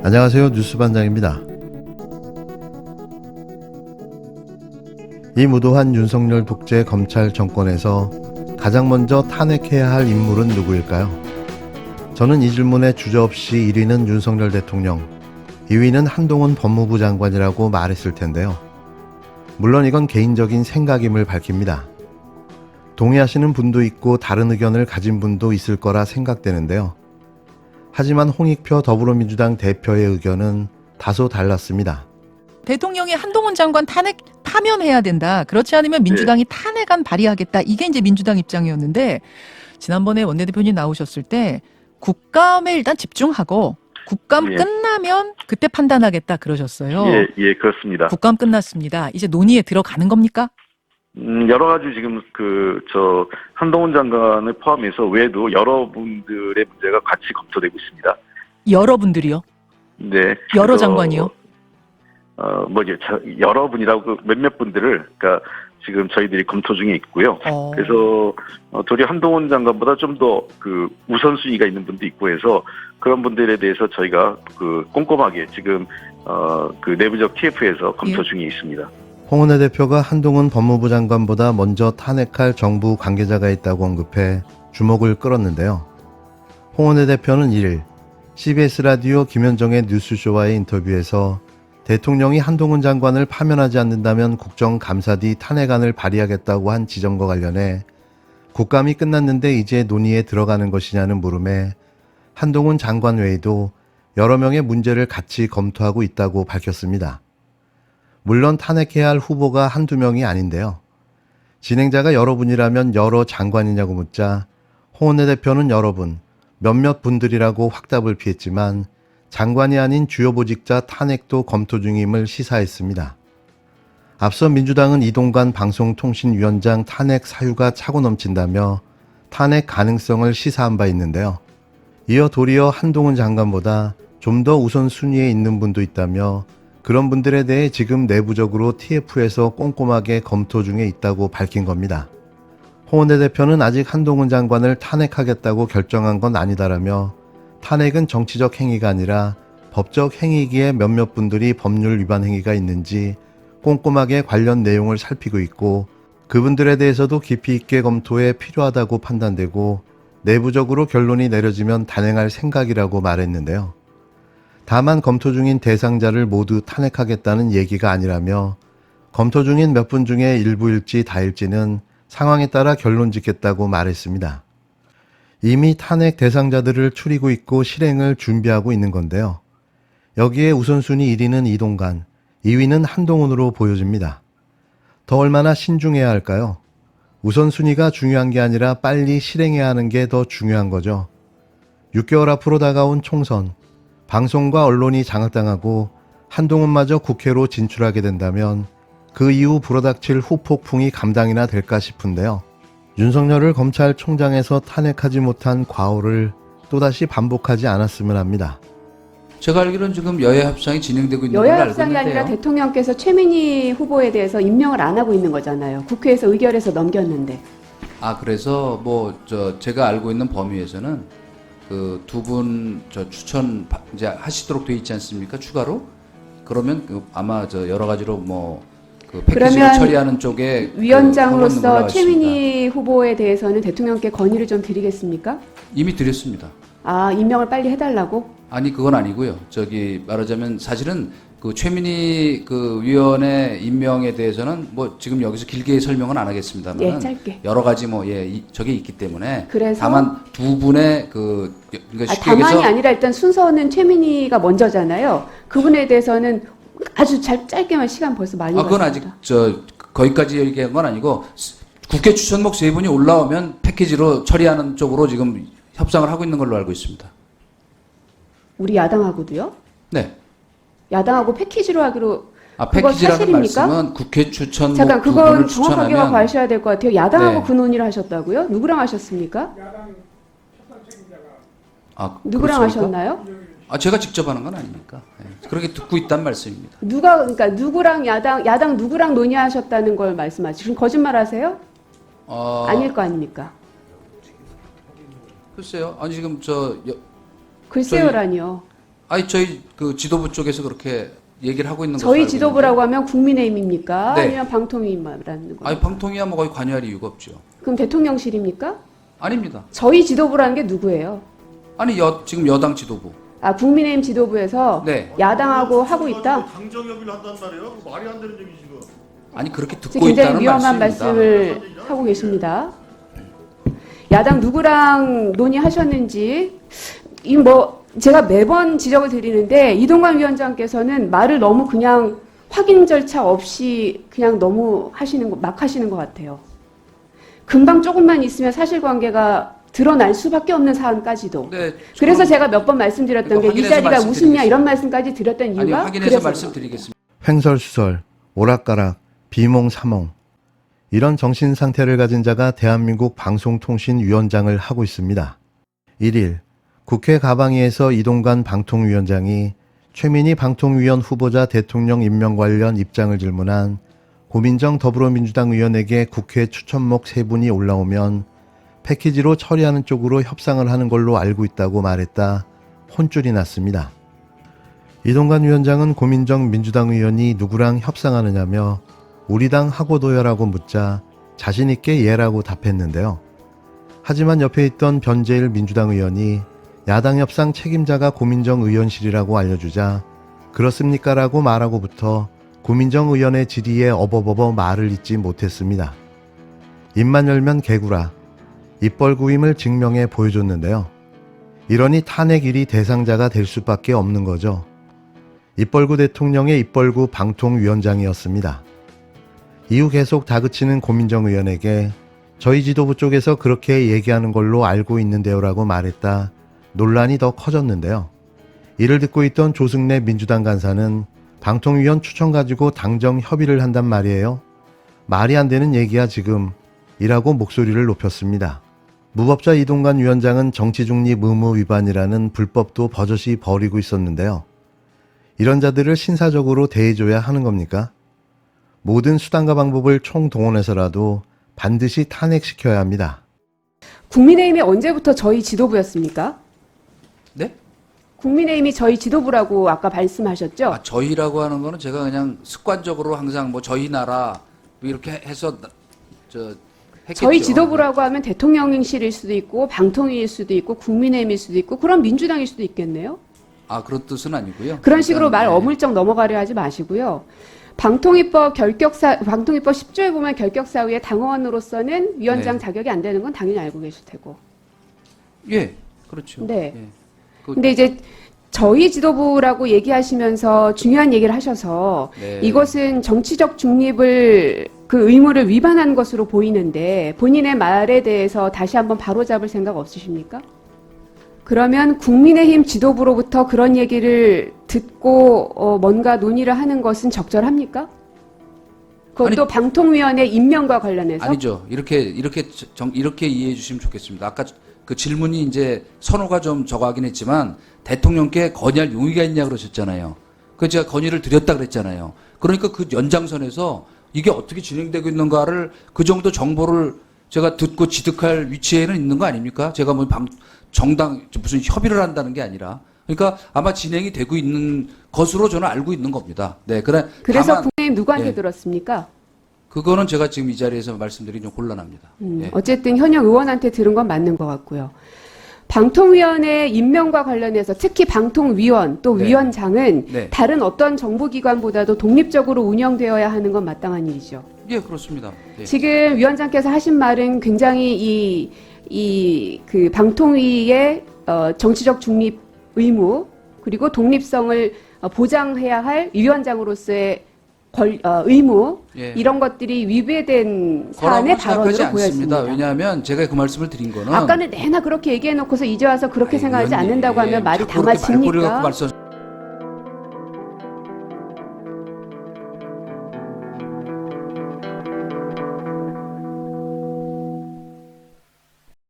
안녕하세요. 뉴스반장입니다. 이 무도한 윤석열 독재 검찰 정권에서 가장 먼저 탄핵해야 할 인물은 누구일까요? 저는 이 질문에 주저없이 1위는 윤석열 대통령, 2위는 한동훈 법무부 장관이라고 말했을 텐데요. 물론 이건 개인적인 생각임을 밝힙니다. 동의하시는 분도 있고 다른 의견을 가진 분도 있을 거라 생각되는데요. 하지만 홍익표 더불어민주당 대표의 의견은 다소 달랐습니다. 대통령이 한동훈 장관 탄핵 파면해야 된다. 그렇지 않으면 민주당이 탄핵안 발의하겠다. 이게 이제 민주당 입장이었는데 지난번에 원내대표님 나오셨을 때 국감에 일단 집중하고 국감 끝나면 그때 판단하겠다 그러셨어요. 예, 그렇습니다. 국감 끝났습니다. 이제 논의에 들어가는 겁니까? 여러 가지 지금 한동훈 장관을 포함해서 외에도 여러분들의 문제가 같이 검토되고 있습니다. 여러분들이요? 네. 여러 장관이요? 여러분이라고 몇몇 분들을, 그러니까 지금 저희들이 검토 중에 있고요. 그래서 도리어 한동훈 장관보다 좀 더 우선순위가 있는 분도 있고 해서 그런 분들에 대해서 저희가 꼼꼼하게 지금 내부적 TF에서 검토 중에 있습니다. 홍은혜 대표가 한동훈 법무부 장관보다 먼저 탄핵할 정부 관계자가 있다고 언급해 주목을 끌었는데요. 홍은혜 대표는 1일 CBS 라디오 김현정의 뉴스쇼와의 인터뷰에서 대통령이 한동훈 장관을 파면하지 않는다면 국정감사 뒤 탄핵안을 발의하겠다고 한 지점과 관련해 국감이 끝났는데 이제 논의에 들어가는 것이냐는 물음에 한동훈 장관 외에도 여러 명의 문제를 같이 검토하고 있다고 밝혔습니다. 물론 탄핵해야 할 후보가 한두 명이 아닌데요. 진행자가 여러분이라면 여러 장관이냐고 묻자 홍은혜 대표는 여러분, 몇몇 분들이라고 확답을 피했지만 장관이 아닌 주요 보직자 탄핵도 검토 중임을 시사했습니다. 앞서 민주당은 이동관 방송통신위원장 탄핵 사유가 차고 넘친다며 탄핵 가능성을 시사한 바 있는데요. 이어 도리어 한동훈 장관보다 좀 더 우선순위에 있는 분도 있다며 그런 분들에 대해 지금 내부적으로 TF에서 꼼꼼하게 검토 중에 있다고 밝힌 겁니다. 홍은혜 대표는 아직 한동훈 장관을 탄핵하겠다고 결정한 건 아니다라며 탄핵은 정치적 행위가 아니라 법적 행위기에 몇몇 분들이 법률 위반 행위가 있는지 꼼꼼하게 관련 내용을 살피고 있고 그분들에 대해서도 깊이 있게 검토해 필요하다고 판단되고 내부적으로 결론이 내려지면 단행할 생각이라고 말했는데요. 다만 검토 중인 대상자를 모두 탄핵하겠다는 얘기가 아니라며 검토 중인 몇 분 중에 일부일지 다일지는 상황에 따라 결론 짓겠다고 말했습니다. 이미 탄핵 대상자들을 추리고 있고 실행을 준비하고 있는 건데요. 여기에 우선순위 1위는 이동관, 2위는 한동훈으로 보여집니다. 더 얼마나 신중해야 할까요? 우선순위가 중요한 게 아니라 빨리 실행해야 하는 게 더 중요한 거죠. 6개월 앞으로 다가온 총선, 방송과 언론이 장악당하고 한동훈마저 국회로 진출하게 된다면 그 이후 불어닥칠 후폭풍이 감당이나 될까 싶은데요. 윤석열을 검찰총장에서 탄핵하지 못한 과오를 또다시 반복하지 않았으면 합니다. 제가 알기로는 지금 여야 협상이 진행되고 있는 걸로 여야 알고 협상이 있는데요. 아니라 대통령께서 최민희 후보에 대해서 임명을 안 하고 있는 거잖아요. 국회에서 의결해서 넘겼는데. 그래서 제가 알고 있는 범위에서는 그 두 분 추천 이제 하시도록 돼 있지 않습니까? 추가로? 그러면 아마 여러 가지로 패키지로 처리하는 쪽에 위원장으로서 최민희 후보에 대해서는 대통령께 건의를 좀 드리겠습니까? 이미 드렸습니다. 임명을 빨리 해달라고? 아니 그건 아니고요. 말하자면 사실은 그 최민희 위원의 임명에 대해서는 지금 여기서 길게 설명은 안 하겠습니다만 짧게. 여러 가지 저게 있기 때문에 그래서 다만 두 분의 그러니까 쉽게 다만이 얘기해서 아니라 일단 순서는 최민희가 먼저잖아요. 그분에 대해서는 아주 짧게만 시간 벌써 많이 그건 갔습니다. 아직 거기까지 얘기한 건 아니고 국회 추천목 3분이 올라오면 패키지로 처리하는 쪽으로 지금 협상을 하고 있는 걸로 알고 있습니다. 우리 야당하고도요? 네. 야당하고 패키지로 하기로 그거 패키지라는 사실입니까? 말씀은 국회 추천목 잠깐 두 그건 분을 정확하게 추천하면 가셔야 될 것 같아요. 야당하고 네. 그 논의를 하셨다고요? 누구랑 하셨습니까? 누구랑 그렇습니까? 하셨나요? 제가 직접 하는 건 아니니까. 그렇게 듣고 있단 말씀입니다. 그러니까 누구랑 야당 누구랑 논의하셨다는 걸 말씀하시죠. 지금 거짓말하세요? 아닐 거 아닙니까? 글쎄요. 아니 지금 글쎄요라니요. 아니 저희 그 지도부 쪽에서 그렇게 얘기를 하고 있는 거죠. 저희 지도부라고 하면 국민의힘입니까? 네. 아니면 방통위 말하는 거예요? 아니 방통위야 뭐 거의 관여할 이유가 없죠. 그럼 대통령실입니까? 아닙니다. 저희 지도부라는 게 누구예요? 아니 지금 여당 지도부. 아, 국민의힘 지도부에서 네. 야당하고 하고 있다? 당정협의를 한단 말이에요? 그거 말이 안 되는 얘기 지금. 아니 그렇게 듣고 굉장히 있다는 위험한 말씀입니다. 말씀을 하고 계십니다. 야당 누구랑 논의하셨는지 제가 매번 지적을 드리는데 이동관 위원장께서는 말을 너무 그냥 확인 절차 없이 그냥 너무 막 하시는 것 같아요. 금방 조금만 있으면 사실관계가 드러날 수밖에 없는 사안까지도. 네, 그래서 제가 몇 번 말씀드렸던 게 이 확인해서 자리가 무슨냐 말씀드리겠습니다. 이런 말씀까지 드렸던 아니 이유가 확인해서 그래서 말씀드리겠습니다. 횡설수설, 오락가락, 비몽사몽 이런 정신 상태를 가진 자가 대한민국 방송통신위원장을 하고 있습니다. 1일 국회 가방위에서 이동관 방통위원장이 최민희 방통위원 후보자 대통령 임명 관련 입장을 질문한 고민정 더불어민주당 의원에게 국회 추천목 3분이 올라오면 패키지로 처리하는 쪽으로 협상을 하는 걸로 알고 있다고 말했다 혼쭐이 났습니다. 이동관 위원장은 고민정 민주당 의원이 누구랑 협상하느냐며 우리 당 하고도여라고 묻자 자신있게 예라고 답했는데요. 하지만 옆에 있던 변재일 민주당 의원이 야당 협상 책임자가 고민정 의원실이라고 알려주자 그렇습니까? 라고 말하고부터 고민정 의원의 질의에 어버버버 말을 잇지 못했습니다. 입만 열면 개구라, 입벌구임을 증명해 보여줬는데요. 이러니 탄핵 1위 대상자가 될 수밖에 없는 거죠. 입벌구 대통령의 입벌구 방통위원장이었습니다. 이후 계속 다그치는 고민정 의원에게 저희 지도부 쪽에서 그렇게 얘기하는 걸로 알고 있는데요 라고 말했다 논란이 더 커졌는데요. 이를 듣고 있던 조승래 민주당 간사는 방통위원 추천 가지고 당정 협의를 한단 말이에요. 말이 안 되는 얘기야 지금 이라고 목소리를 높였습니다. 무법자 이동관 위원장은 정치중립 의무 위반이라는 불법도 버젓이 벌이고 있었는데요. 이런 자들을 신사적으로 대해줘야 하는 겁니까? 모든 수단과 방법을 총동원해서라도 반드시 탄핵시켜야 합니다. 국민의힘이 언제부터 저희 지도부였습니까? 네? 국민의힘이 저희 지도부라고 아까 말씀하셨죠? 아, 저희라고 하는 거는 제가 그냥 습관적으로 항상 뭐 저희 나라 뭐 이렇게 해서 했겠죠. 저희 지도부라고 하면 대통령실일 수도 있고 방통위일 수도 있고 국민의힘일 수도 있고 그럼 민주당일 수도 있겠네요. 아 그런 뜻은 아니고요. 그런 식으로 말 네. 어물쩍 넘어가려 하지 마시고요. 방통위법 10조에 보면 결격사유의 당원으로서는 위원장 네. 자격이 안 되는 건 당연히 알고 계실 테고. 예, 그렇죠. 네. 예. 근데 이제 저희 지도부라고 얘기하시면서 중요한 얘기를 하셔서 네. 이것은 정치적 중립을 그 의무를 위반한 것으로 보이는데 본인의 말에 대해서 다시 한번 바로잡을 생각 없으십니까? 그러면 국민의힘 지도부로부터 그런 얘기를 듣고 뭔가 논의를 하는 것은 적절합니까? 그것도 아니, 방통위원회 임명과 관련해서? 아니죠. 이렇게 이해해 주시면 좋겠습니다. 아까 그 질문이 이제 선호가 좀 저하긴 했지만 대통령께 건의할 용의가 있냐 그러셨잖아요. 그 제가 건의를 드렸다 그랬잖아요. 그러니까 그 연장선에서 이게 어떻게 진행되고 있는가를 그 정도 정보를 제가 듣고 지득할 위치에는 있는 거 아닙니까? 제가 뭐 정당 무슨 협의를 한다는 게 아니라 그러니까 아마 진행이 되고 있는 것으로 저는 알고 있는 겁니다. 네, 그래서 다만, 국민의힘 누구한테 예. 들었습니까? 그거는 제가 지금 이 자리에서 말씀드리기 좀 곤란합니다. 예. 어쨌든 현역 의원한테 들은 건 맞는 것 같고요. 방통위원회 임명과 관련해서 특히 방통위원 또 네. 위원장은 네. 다른 어떤 정부기관보다도 독립적으로 운영되어야 하는 건 마땅한 일이죠. 예, 그렇습니다. 예. 지금 위원장께서 하신 말은 굉장히 그 방통위의 정치적 중립 의무 그리고 독립성을 보장해야 할 위원장으로서의 의무 예. 이런 것들이 위배된 거라고 사안의 생각하지 발언으로 않습니다. 보여집니다. 왜냐하면 제가 그 말씀을 드린 거는 아까는 내나 그렇게 얘기해놓고서 이제 와서 그렇게 아이, 생각하지 의원님, 않는다고 하면 말이 자꾸 그렇게 말꼬리 갖고 담아집니까? 말씀